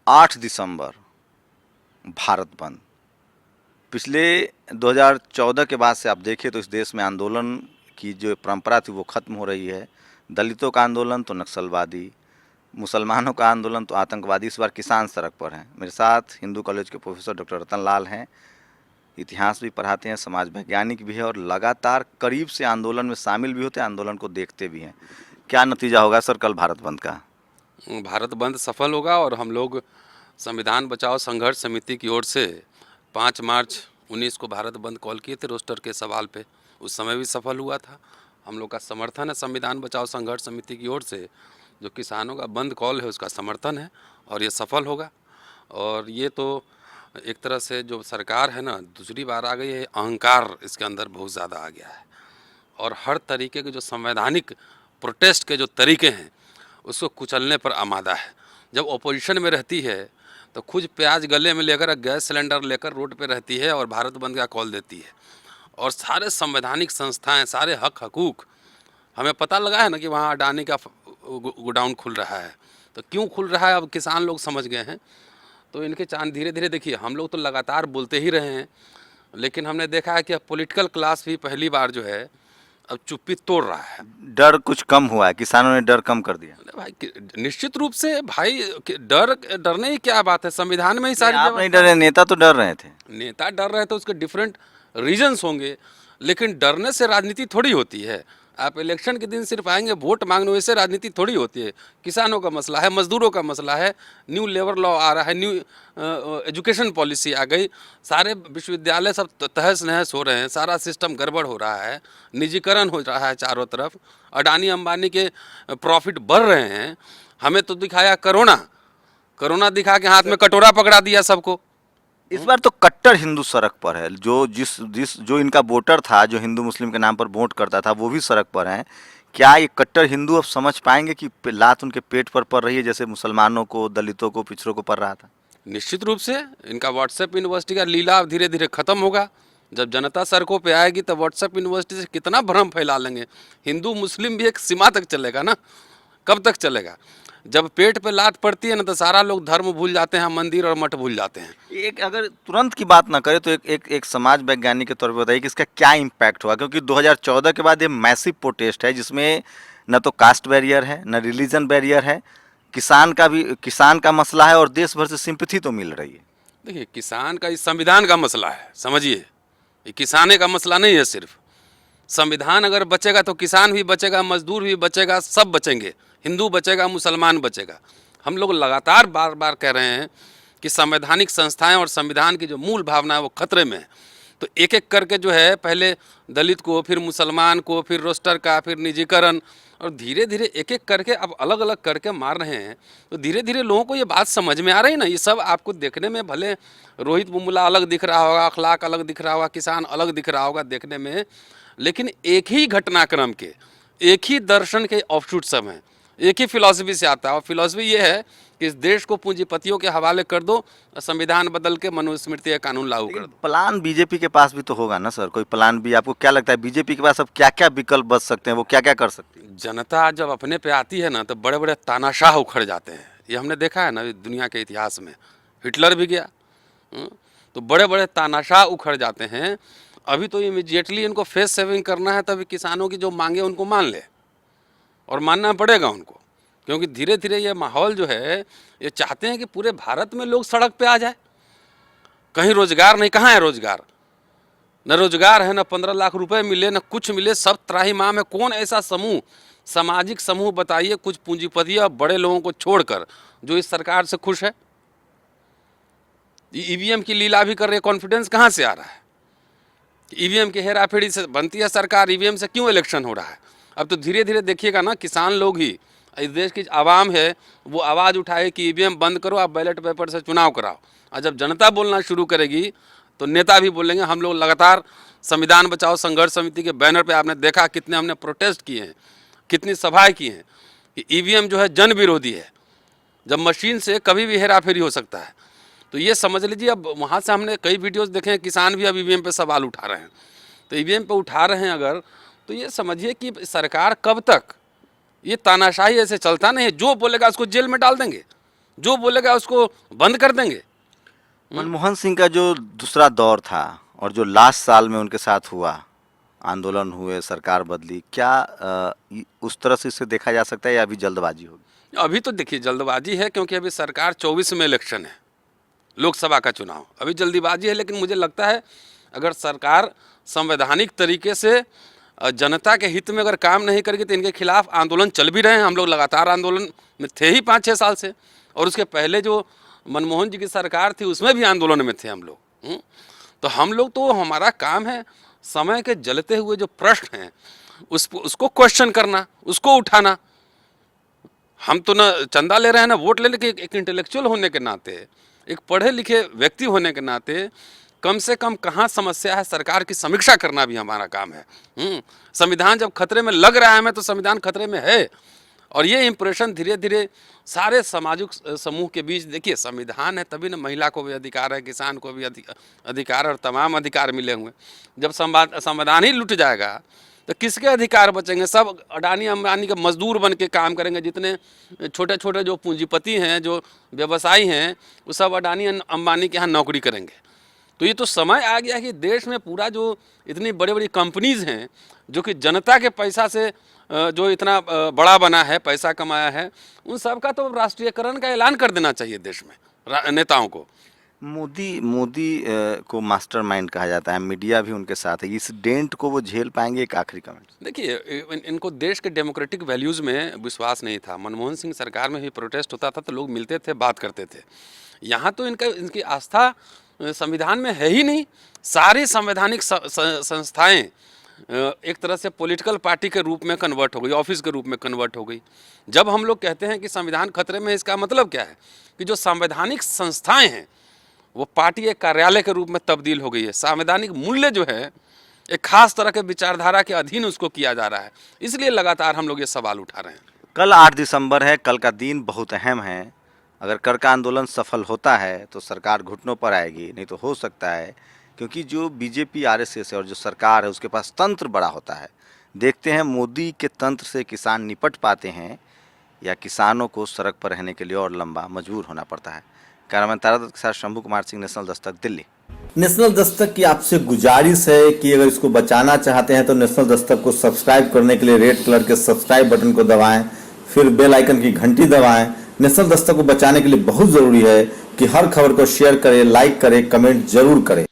8 दिसंबर भारत बंद। पिछले 2014 के बाद से आप देखें तो इस देश में आंदोलन की जो परंपरा थी वो खत्म हो रही है। दलितों का आंदोलन तो नक्सलवादी, मुसलमानों का आंदोलन तो आतंकवादी, इस बार किसान सड़क पर हैं। मेरे साथ हिंदू कॉलेज के प्रोफेसर डॉक्टर रतन लाल हैं, इतिहास भी पढ़ाते हैं, समाज वैज्ञानिक भी है और लगातार करीब से आंदोलन में शामिल भी होते हैं, आंदोलन को देखते भी हैं। क्या नतीजा होगा सर कल भारत बंद का? भारत बंद सफल होगा और हम लोग संविधान बचाओ संघर्ष समिति की ओर से 5 मार्च 19 को भारत बंद कॉल किए थे रोस्टर के सवाल पे। उस समय भी सफल हुआ था। हम लोग का समर्थन है संविधान बचाओ संघर्ष समिति की ओर से, जो किसानों का बंद कॉल है उसका समर्थन है और ये सफल होगा। और ये तो एक तरह से जो सरकार है ना, दूसरी बार आ गई है, अहंकार इसके अंदर बहुत ज़्यादा आ गया है और हर तरीके के जो संवैधानिक प्रोटेस्ट के जो तरीके हैं उसको कुचलने पर आमादा है। जब ओपोजिशन में रहती है तो खुद प्याज गले में लेकर गैस सिलेंडर लेकर रोड पे रहती है और भारत बंद का कॉल देती है। और सारे संवैधानिक संस्थाएं, सारे हक हकूक, हमें पता लगा है ना कि वहाँ अडानी का गोडाउन खुल रहा है, तो क्यों खुल रहा है अब किसान लोग समझ गए हैं। तो इनके चांद धीरे धीरे देखिए, हम लोग तो लगातार बोलते ही रहे हैं, लेकिन हमने देखा है कि अब पॉलिटिकल क्लास भी पहली बार जो है अब चुप्पी तोड़ रहा है। डर कुछ कम हुआ है, किसानों ने डर कम कर दिया। अरे भाई निश्चित रूप से भाई, डरने ही क्या बात है, संविधान में ही सारी आप नहीं डरे, नेता तो डर रहे थे। नेता डर रहे थे, उसके डिफरेंट रीजंस होंगे, लेकिन डरने से राजनीति थोड़ी होती है। आप इलेक्शन के दिन सिर्फ आएंगे वोट मांगने, वैसे राजनीति थोड़ी होती है। किसानों का मसला है, मजदूरों का मसला है, न्यू लेबर लॉ आ रहा है, न्यू एजुकेशन पॉलिसी आ गई, सारे विश्वविद्यालय सब तहस नहस हो रहे हैं, सारा सिस्टम गड़बड़ हो रहा है, निजीकरण हो रहा है चारों तरफ, अडानी अंबानी के प्रॉफिट बढ़ रहे हैं। हमें तो दिखाया कोरोना दिखा के हाथ में कटोरा पकड़ा दिया सबको। इस बार तो कट्टर हिंदू सड़क पर है। जो इनका वोटर था, जो हिंदू मुस्लिम के नाम पर वोट करता था, वो भी सड़क पर हैं। क्या ये कट्टर हिंदू अब समझ पाएंगे कि लात उनके पेट पर पड़ रही है, जैसे मुसलमानों को, दलितों को, पिछड़ों को पड़ रहा था? निश्चित रूप से इनका व्हाट्सएप यूनिवर्सिटी का लीला धीरे धीरे खत्म होगा। जब जनता सड़कों पे आएगी तो व्हाट्सएप यूनिवर्सिटी से कितना भ्रम फैला लेंगे। हिंदू मुस्लिम भी एक सीमा तक चलेगा ना, कब तक चलेगा? जब पेट पे लात पड़ती है ना तो सारा लोग धर्म भूल जाते हैं, मंदिर और मठ भूल जाते हैं। एक अगर तुरंत की बात ना करें तो एक समाज वैज्ञानिक के तौर पर बताइए कि इसका क्या इम्पैक्ट हुआ, क्योंकि 2014 के बाद ये मैसिव प्रोटेस्ट है जिसमें न तो कास्ट बैरियर है, न रिलीजन बैरियर है, किसान का मसला है और देश भर से सिंपैथी तो मिल रही है। देखिए, किसान का इस संविधान का मसला है, समझिए, ये किसाने का मसला नहीं है सिर्फ। संविधान अगर बचेगा तो किसान भी बचेगा, मजदूर भी बचेगा, सब बचेंगे, हिंदू बचेगा, मुसलमान बचेगा। हम लोग लगातार बार बार कह रहे हैं कि संवैधानिक संस्थाएं और संविधान की जो मूल भावना है वो खतरे में है। तो एक एक करके जो है, पहले दलित को, फिर मुसलमान को, फिर रोस्टर का, फिर निजीकरण, और धीरे धीरे एक एक करके अब अलग अलग करके मार रहे हैं। तो धीरे धीरे लोगों को ये बात समझ में आ रही है ना। ये सब आपको देखने में भले रोहित बुमुला अलग दिख रहा होगा, अखलाक अलग दिख रहा होगा, किसान अलग दिख रहा होगा देखने में, लेकिन एक ही घटनाक्रम के, एक ही दर्शन के ऑफशूट सब हैं, एक ही फिलॉसफी से आता है। और फिलॉसफी ये है कि इस देश को पूंजीपतियों के हवाले कर दो, संविधान बदल के मनुस्मृति का कानून लागू कर दो। प्लान बीजेपी के पास भी तो होगा ना सर, कोई प्लान भी? आपको क्या लगता है बीजेपी के पास अब क्या क्या विकल्प बच सकते हैं, वो क्या क्या कर सकती है? जनता जब अपने पे आती है ना तो बड़े बड़े तानाशाह उखड़ जाते हैं। ये हमने देखा है ना दुनिया के इतिहास में, हिटलर भी गया, तो बड़े बड़े तानाशाह उखड़ जाते हैं। अभी तो इमीडिएटली इनको फेस सेविंग करना है, तभी किसानों की जो मांगे उनको मान ले, और मानना पड़ेगा उनको, क्योंकि धीरे धीरे ये माहौल जो है, ये चाहते हैं कि पूरे भारत में लोग सड़क पे आ जाए। कहीं रोजगार नहीं, कहाँ है रोजगार? न रोजगार है, न 15 लाख रुपए मिले, न कुछ मिले, सब त्राहिमाम है। कौन ऐसा समूह, सामाजिक समूह बताइए, कुछ पूंजीपति और बड़े लोगों को छोड़कर, जो इस सरकार से खुश है? ईवीएम की लीला भी कर रहे, कॉन्फिडेंस कहाँ से आ रहा है? ईवीएम की हेराफेरी से बनती है सरकार, ईवीएम से क्यों इलेक्शन हो रहा है? अब तो धीरे धीरे देखिएगा ना, किसान लोग ही, इस देश की आवाम है, वो आवाज़ उठाए कि ईवीएम बंद करो, आप बैलेट पेपर से चुनाव कराओ। और जब जनता बोलना शुरू करेगी तो नेता भी बोलेंगे। हम लोग लगातार संविधान बचाओ संघर्ष समिति के बैनर पे आपने देखा कितने हमने प्रोटेस्ट किए हैं, कितनी सभाएं की हैं कि ईवीएम जो है जन विरोधी है। जब मशीन से कभी भी हेराफेरी हो सकता है, तो ये समझ लीजिए। अब वहाँ से हमने कई वीडियोज़ देखे हैं, किसान भी अब ईवीएम पे सवाल उठा रहे हैं। तो ईवीएम पे उठा रहे हैं अगर, तो ये समझिए कि सरकार कब तक, ये तानाशाही ऐसे चलता नहीं है, जो बोलेगा उसको जेल में डाल देंगे। जो बोलेगा उसको बंद कर देंगे। मनमोहन सिंह का जो दूसरा दौर था और जो लास्ट साल में उनके साथ हुआ, आंदोलन हुए, सरकार बदली, क्या उस तरह से इसे देखा जा सकता है या अभी जल्दबाजी होगी? अभी तो देखिए जल्दबाजी है, क्योंकि अभी सरकार 24 में इलेक्शन है, लोकसभा का चुनाव, अभी जल्दीबाजी है। लेकिन मुझे लगता है अगर सरकार संवैधानिक तरीके से जनता के हित में अगर काम नहीं करेगी तो इनके खिलाफ आंदोलन चल भी रहे हैं। हम लोग लगातार आंदोलन में थे ही 5-6 साल से, और उसके पहले जो मनमोहन जी की सरकार थी उसमें भी आंदोलन में थे हम लोग। तो हम लोग तो हमारा काम है समय के जलते हुए जो प्रश्न हैं उसको क्वेश्चन करना, उसको उठाना। हम तो ना चंदा ले रहे हैं ना वोट ले लेके, एक इंटेलेक्चुअल होने के नाते, एक पढ़े लिखे व्यक्ति होने के नाते कम से कम कहाँ समस्या है सरकार की समीक्षा करना भी हमारा काम है। संविधान जब खतरे में लग रहा है हमें, तो संविधान खतरे में है। और ये इम्प्रेशन धीरे धीरे सारे सामाजिक समूह के बीच, देखिए संविधान है तभी ना महिला को भी अधिकार है, किसान को भी अधिकार और तमाम अधिकार मिले हुए। जब संविधान ही लुट जाएगा तो किसके अधिकार बचेंगे? सब अडानी अंबानी के मजदूर बन के काम करेंगे। जितने छोटे छोटे जो पूंजीपति हैं, जो व्यवसायी हैं, वो सब अडानी अंबानी के यहाँ नौकरी करेंगे। तो ये तो समय आ गया कि देश में पूरा जो इतनी बड़ी बड़ी कंपनीज हैं जो कि जनता के पैसा से जो इतना बड़ा बना है, पैसा कमाया है, उन सब का तो राष्ट्रीयकरण का ऐलान कर देना चाहिए देश में नेताओं को। मोदी को मास्टरमाइंड कहा जाता है, मीडिया भी उनके साथ है, इस डेंट को वो झेल पाएंगे? एक आखिरी कमेंट। देखिए इनको देश के डेमोक्रेटिक वैल्यूज़ में विश्वास नहीं था। मनमोहन सिंह सरकार में भी प्रोटेस्ट होता था तो लोग मिलते थे, बात करते थे। यहाँ तो इनकी आस्था संविधान में है ही नहीं। सारी संवैधानिक संस्थाएं एक तरह से पॉलिटिकल पार्टी के रूप में कन्वर्ट हो गई, ऑफिस के रूप में कन्वर्ट हो गई। जब हम लोग कहते हैं कि संविधान खतरे में, इसका मतलब क्या है कि जो संवैधानिक संस्थाएं हैं वो पार्टी एक कार्यालय के रूप में तब्दील हो गई है। संवैधानिक मूल्य जो है एक खास तरह के विचारधारा के अधीन उसको किया जा रहा है। इसलिए लगातार हम लोग ये सवाल उठा रहे हैं। कल 8 दिसंबर है, कल का दिन बहुत अहम है। अगर कर का आंदोलन सफल होता है तो सरकार घुटनों पर आएगी, नहीं तो हो सकता है, क्योंकि जो बीजेपी आरएसएस है और जो सरकार है उसके पास तंत्र बड़ा होता है। देखते हैं मोदी के तंत्र से किसान निपट पाते हैं या किसानों को सड़क पर रहने के लिए और लंबा मजबूर होना पड़ता है। कैमरामैन तारादत्त के साथ शंभू कुमार सिंह, नेशनल दस्तक, दिल्ली। नेशनल दस्तक की आपसे गुजारिश है कि अगर इसको बचाना चाहते हैं तो नेशनल दस्तक को सब्सक्राइब करने के लिए रेड कलर के सब्सक्राइब बटन को दबाएं, फिर बेल आइकन की घंटी दबाएं। नेशनल दस्तक को बचाने के लिए बहुत जरूरी है कि हर खबर को शेयर करें, लाइक करें, कमेंट जरूर करें।